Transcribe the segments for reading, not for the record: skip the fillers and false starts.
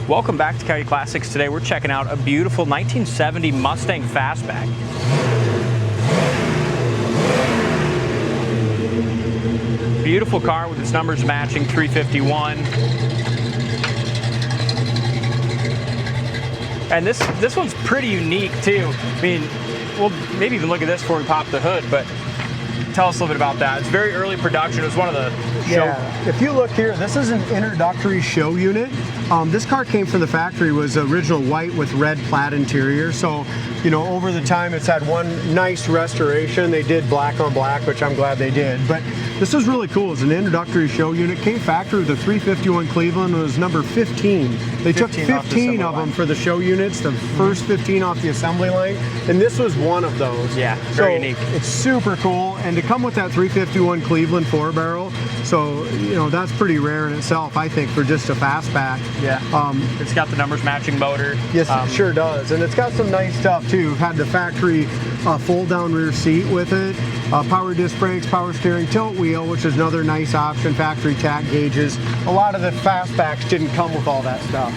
Welcome back to Coyote Classics. Today we're checking out a beautiful 1970 Mustang Fastback. Beautiful car with its numbers matching 351. And this one's pretty unique too. I mean, we'll maybe even look at this before we pop the hood, but tell us a little bit about that. It's very early production. It was one of the show. Yeah, if you look here, this is an introductory show unit. This car came from the factory, was original white with red plaid interior. So, you know, over the time it's had one nice restoration. They did black on black, which I'm glad they did. But this is really cool. It's an introductory show unit. Came factory with a 351 Cleveland. It was number 15. They took 15 of them for the show units, the first 15 off the assembly line. And this was one of those. Yeah, very unique. It's super cool. And to come with that 351 Cleveland 4-barrel, so, you know, that's pretty rare in itself, I think, for just a fastback. Yeah. It's got the numbers matching motor. Yes, it sure does. And it's got some nice stuff too. We've had the factory fold down rear seat with it, power disc brakes, power steering, tilt wheel, which is another nice option, factory tack gauges. A lot of the fastbacks didn't come with all that stuff.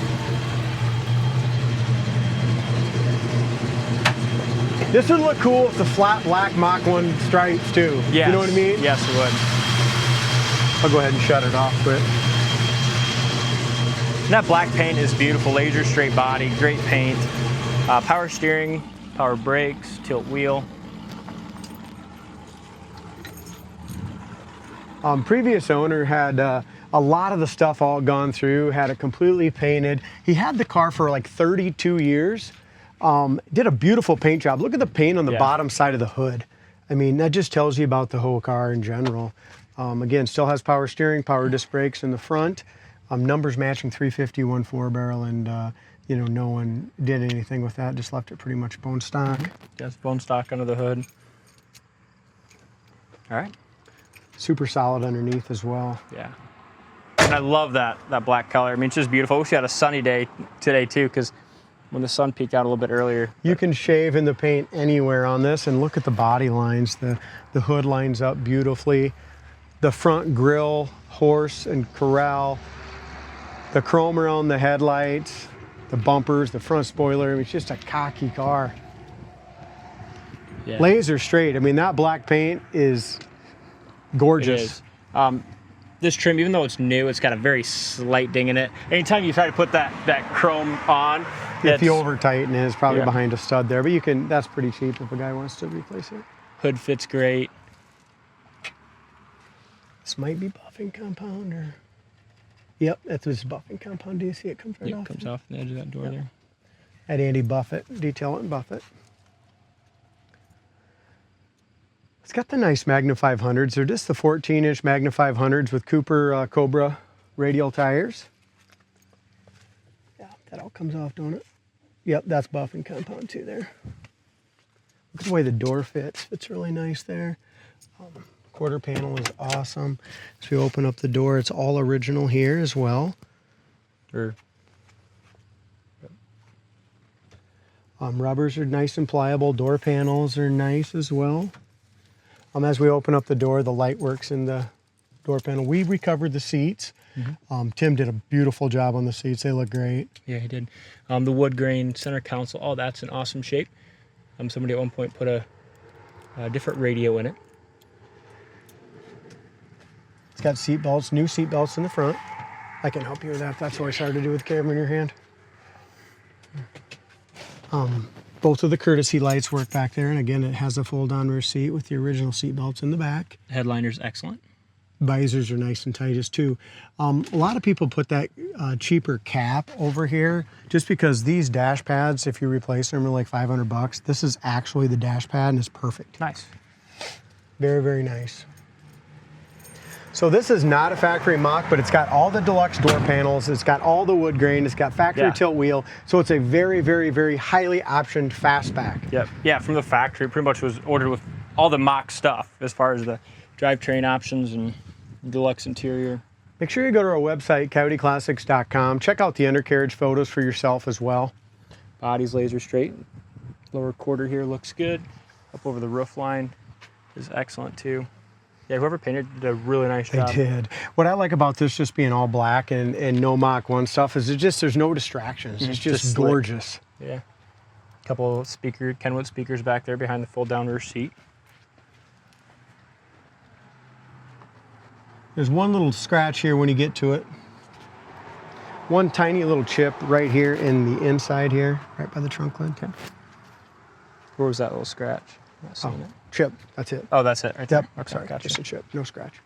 This would look cool with the flat black Mach 1 stripes too. Yes. You know what I mean? Yes, it would. I'll go ahead and shut it off quick. And that black paint is beautiful. Laser straight body, great paint. Power steering, power brakes, tilt wheel. Previous owner had a lot of the stuff all gone through, had it completely painted. He had the car for like 32 years. Did a beautiful paint job. Look at the paint on the bottom side of the hood. I mean, that just tells you about the whole car in general. Again, still has power steering, power disc brakes in the front. Numbers matching 351 4-barrel, and you know, no one did anything with that. Just left it pretty much bone stock. Yes, bone stock under the hood. All right. Super solid underneath as well. Yeah. And I love that black color. I mean, it's just beautiful. I wish we had a sunny day today too, because when the sun peeked out a little bit earlier. You can shave in the paint anywhere on this, and look at the body lines. The hood lines up beautifully. The front grille, horse and corral, the chrome around the headlights, the bumpers, the front spoiler. I mean, it's just a cocky car. Yeah. Laser straight. I mean, that black paint is gorgeous. It is. This trim, even though it's new, it's got a very slight ding in it. Anytime you try to put that chrome on, if you over tighten it, it's probably behind a stud there, but you can. That's pretty cheap if a guy wants to replace it. Hood fits great. This might be buffing compound, or yep, that's this buffing compound. Do you see it comes right off? It comes off the edge of that door there. Had Andy buff it, detail it, and buff it. It's got the nice Magnum 500s. They're just the 14-inch Magnum 500s with Cooper Cobra radial tires. Yeah, that all comes off, don't it? Yep, that's buffing compound too there. Look at the way the door fits. Fits really nice there. Quarter panel is awesome. As we open up the door, it's all original here as well. Rubbers are nice and pliable. Door panels are nice as well. As we open up the door, the light works in the door panel. We recovered the seats. Tim did a beautiful job on the seats. They look great. Yeah, he did. The wood grain center console, all that's in awesome shape. Somebody at one point put a different radio in it. It's got seat belts, new seat belts in the front. I can help you with that. That's always hard to do with the camera in your hand. Both of the courtesy lights work back there, and again, it has a fold-down rear seat with the original seat belts in the back. Headliner's excellent. Visors are nice and tight as too. A lot of people put that cheaper cap over here just because these dash pads, if you replace them, are like $500. This is actually the dash pad, and it's perfect. Nice. Very, very nice. So this is not a factory Mach, but it's got all the deluxe door panels. It's got all the wood grain. It's got factory tilt wheel. So it's a very, very, very highly optioned fastback. Yep. Yeah, from the factory. Pretty much was ordered with all the Mach stuff as far as the drivetrain options and deluxe interior. Make sure you go to our website, coyoteclassics.com. Check out the undercarriage photos for yourself as well. Body's laser straight. Lower quarter here looks good. Up over the roof line is excellent too. Yeah, whoever painted did a really nice job. They did. What I like about this just being all black and no Mach 1 stuff is there's no distractions. It's just gorgeous. Yeah. A couple Kenwood speakers back there behind the fold down rear seat. There's one little scratch here when you get to it. One tiny little chip right here in the inside here, right by the trunk lid. Okay. Where was that little scratch? I'm not seeing it. Chip, that's it. Oh, that's it right there. Yep. Okay, Sorry, gotcha. just a chip, no scratch.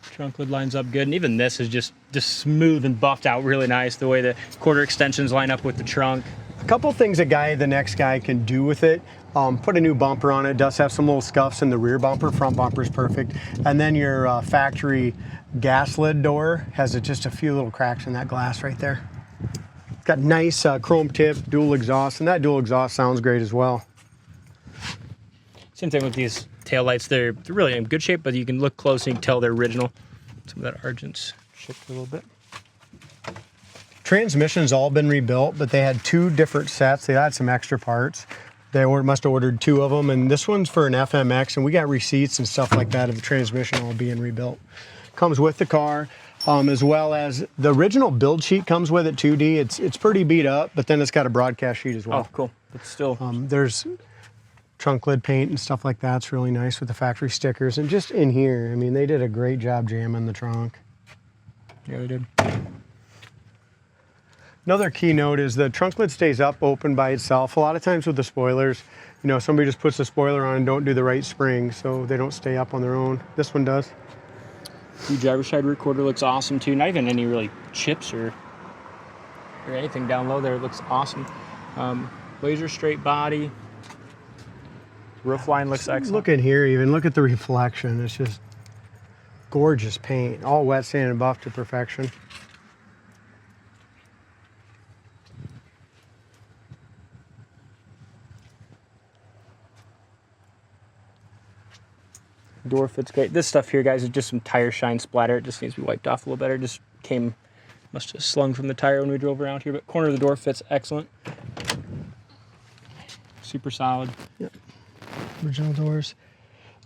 Trunk lid lines up good, and even this is just smooth and buffed out really nice, the way the quarter extensions line up with the trunk. A couple things the next guy can do with it. Put a new bumper on it. It does have some little scuffs in the rear bumper. Front bumper is perfect. And then your factory gas lid door has just a few little cracks in that glass right there. It's got nice chrome tip, dual exhaust, and that dual exhaust sounds great as well. Same thing with these taillights. They're really in good shape, but you can look close and you can tell they're original. Some of that Argent's chipped a little bit. Transmission's all been rebuilt, but they had 2 different sets. They had some extra parts. They must have ordered 2 of them, and this one's for an FMX, and we got receipts and stuff like that of the transmission all being rebuilt. Comes with the car, as well as the original build sheet comes with it, 2D. It's pretty beat up, but then it's got a broadcast sheet as well. Oh, cool. But still. There's trunk lid paint and stuff like that. It's really nice with the factory stickers. And just in here, I mean, they did a great job jamming the trunk. Yeah, they did. Another key note is the trunk lid stays up open by itself. A lot of times with the spoilers, you know, somebody just puts the spoiler on and don't do the right spring, so they don't stay up on their own. This one does. The driver's side recorder looks awesome too. Not even any really chips or anything down low there. It looks awesome. Laser straight body. Roof line looks excellent. Look in here even. Look at the reflection. It's just gorgeous paint. All wet sand and buffed to perfection. Door fits great. This stuff here, guys, is just some tire shine splatter. It just needs to be wiped off a little better. It just must have slung from the tire when we drove around here, but corner of the door fits excellent. Super solid. Yep. Original doors.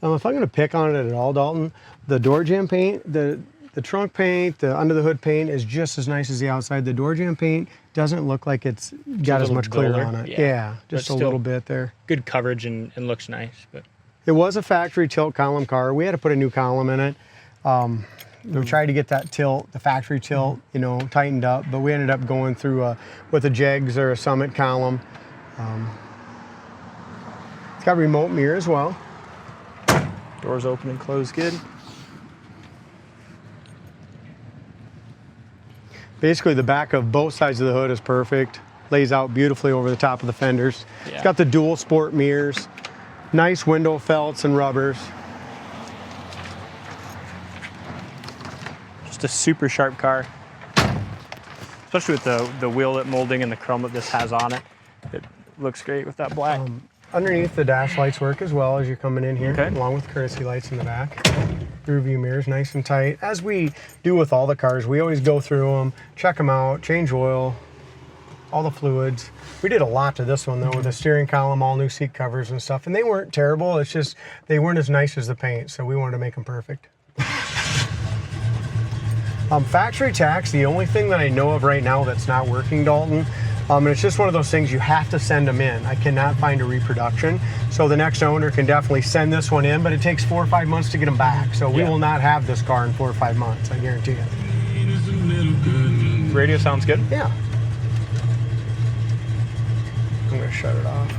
If I'm going to pick on it at all, Dalton, the door jamb paint, the trunk paint, the under the hood paint is just as nice as the outside. The door jamb paint doesn't look like it's got as much clear on it. Yeah, just a little bit there. Good coverage and looks nice. But it was a factory tilt column car. We had to put a new column in it. We tried to get that tilt, the factory tilt, you know, tightened up, but we ended up going through with a Jegs or a Summit column. It's got remote mirror as well. Doors open and close good. Basically, the back of both sides of the hood is perfect. Lays out beautifully over the top of the fenders. Yeah. It's got the dual sport mirrors. Nice window felts and rubbers. Just a super sharp car. Especially with the wheel molding and the chrome that this has on it. It looks great with that black. Underneath, the dash lights work as well as you're coming in here, okay, along with courtesy lights in the back. Rear view mirrors nice and tight. As we do with all the cars, we always go through them, check them out, change oil, all the fluids. We did a lot to this one though, with the steering column, all new seat covers and stuff, and they weren't terrible. It's just they weren't as nice as the paint, so we wanted to make them perfect. Factory tax, the only thing that I know of right now that's not working, Dalton, and it's just one of those things you have to send them in. I cannot find a reproduction, so the next owner can definitely send this one in, but it takes 4 or 5 months to get them back. So we will not have this car in 4 or 5 months, I guarantee you. Radio sounds good? Yeah. I'm going to shut it off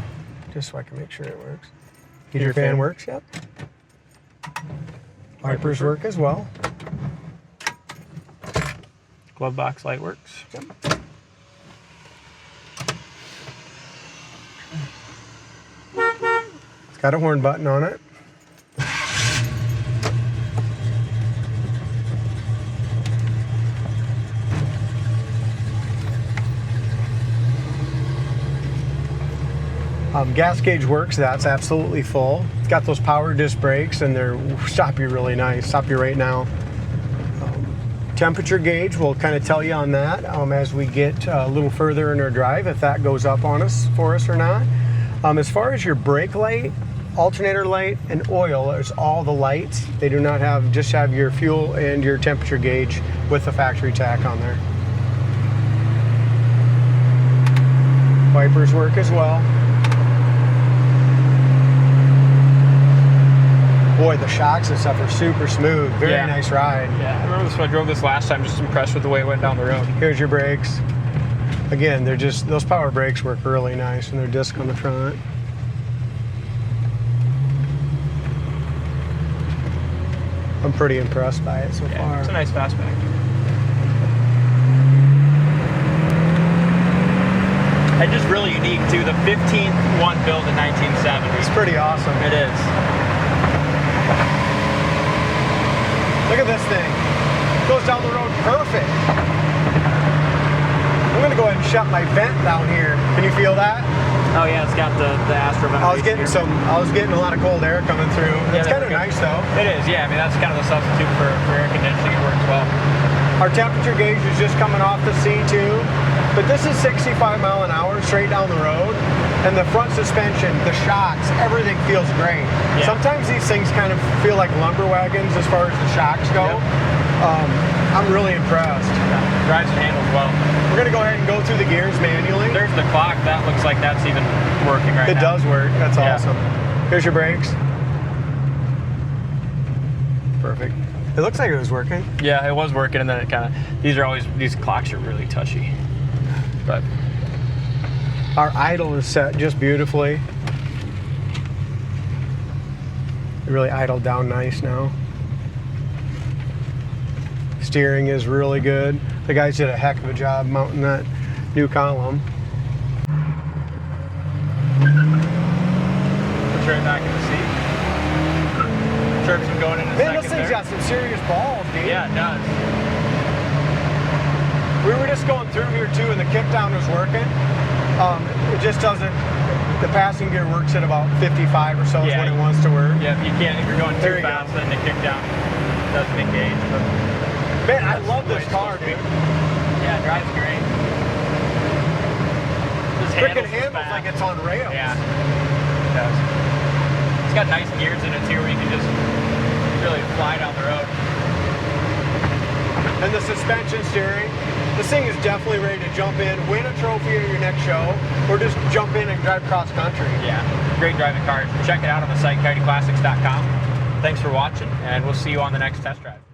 just so I can make sure it works. Heater fan works, yep. Wipers work as well. Glove box light works. Yep. It's got a horn button on it. Gas gauge works, that's absolutely full. It's got those power disc brakes and they're stop you really nice, stop you right now. Temperature gauge will kind of tell you on that as we get a little further in our drive if that goes up on us for us or not. As far as your brake light, alternator light and oil is all the lights. They do not have, just have your fuel and your temperature gauge with the factory tack on there. Wipers work as well. Boy, the shocks and stuff are super smooth. Very nice ride. Yeah, I remember this when I drove this last time, just impressed with the way it went down the road. Here's your brakes. Again, they're just, those power brakes work really nice, and they're disc on the front. I'm pretty impressed by it so far. It's a nice fastback. And just really unique too. The 15th one built in 1970. It's pretty awesome. It is. Look at this thing. Goes down the road perfect. I'm gonna go ahead and shut my vent down here. Can you feel that? Oh yeah, it's got the Astro ventilation. I was getting a lot of cold air coming through. It's kind of nice though. It is, yeah. I mean, that's kind of the substitute for air conditioning. It works well. Our temperature gauge is just coming off the C2, but this is 65 mile an hour straight down the road. And the front suspension, the shocks, everything feels great. Yeah. Sometimes these things kind of feel like lumber wagons as far as the shocks go. Yep. I'm really impressed. Yeah. Drives and handles well. We're gonna go ahead and go through the gears manually. There's the clock. That looks like that's even working right now. It does work. That's awesome. Here's your brakes. Perfect. It looks like it was working. Yeah, it was working, and then it kind of, these clocks are really touchy. But our idle is set just beautifully. It really idled down nice now. Steering is really good. The guys did a heck of a job mounting that new column. Put your back in the seat. Chirps him going into Man, second this thing's there. got some serious balls, dude. Yeah, it does. We were just going through here too, and the kick down was working. It just doesn't, the passing gear works at about 55 or so is when it wants to work. Yeah, you can't, if you're going too fast, then the kick down doesn't engage. But man, I love this car, dude. Yeah, it drives great. Freaking handles like it's on rails. Yeah, it does. It's got nice gears in it too, where you can just really fly down the road. And the suspension steering. This thing is definitely ready to jump in, win a trophy at your next show, or just jump in and drive cross country. Yeah, great driving car. Check it out on the site, coyoteclassics.com. Thanks for watching, and we'll see you on the next test drive.